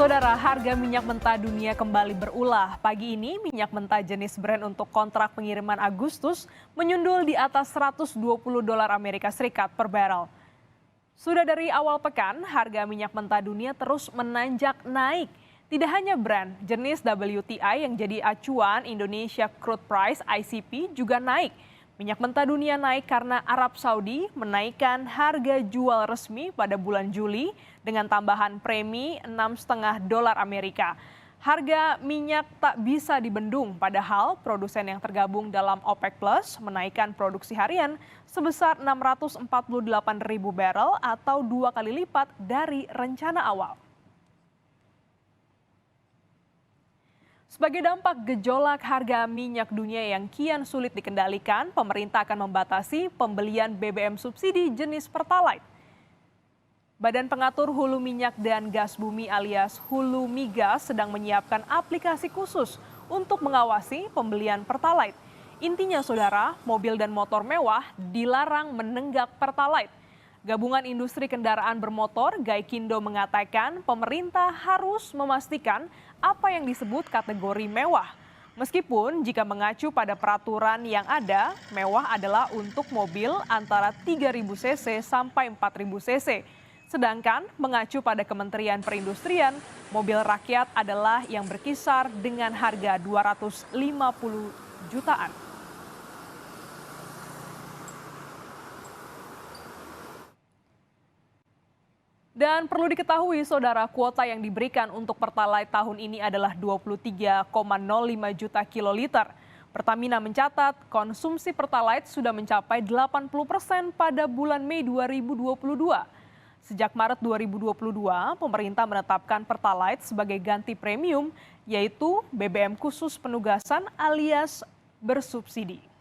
Saudara, harga minyak mentah dunia kembali berulah. Pagi ini, minyak mentah jenis Brent untuk kontrak pengiriman Agustus menyundul di atas $120 Amerika Serikat per barrel. Sudah dari awal pekan, harga minyak mentah dunia terus menanjak naik. Tidak hanya Brent, jenis WTI yang jadi acuan Indonesia Crude Price ICP juga naik. Minyak mentah dunia naik karena Arab Saudi menaikkan harga jual resmi pada bulan Juli dengan tambahan premi $6,5 Amerika. Harga minyak tak bisa dibendung, padahal produsen yang tergabung dalam OPEC Plus menaikkan produksi harian sebesar 648.000 barel atau 2 kali lipat dari rencana awal. Sebagai dampak gejolak harga minyak dunia yang kian sulit dikendalikan, pemerintah akan membatasi pembelian BBM subsidi jenis Pertalite. Badan Pengatur Hulu Minyak dan Gas Bumi alias Hulu Migas sedang menyiapkan aplikasi khusus untuk mengawasi pembelian Pertalite. Intinya saudara, mobil dan motor mewah dilarang menenggak Pertalite. Gabungan Industri Kendaraan Bermotor Gaikindo mengatakan pemerintah harus memastikan apa yang disebut kategori mewah. Meskipun jika mengacu pada peraturan yang ada, mewah adalah untuk mobil antara 3.000 cc sampai 4.000 cc. Sedangkan mengacu pada Kementerian Perindustrian, mobil rakyat adalah yang berkisar dengan harga 250 jutaan. Dan perlu diketahui saudara, kuota yang diberikan untuk Pertalite tahun ini adalah 23,05 juta kiloliter. Pertamina mencatat konsumsi Pertalite sudah mencapai 80% pada bulan Mei 2022. Sejak Maret 2022, pemerintah menetapkan Pertalite sebagai ganti premium, yaitu BBM khusus penugasan alias bersubsidi.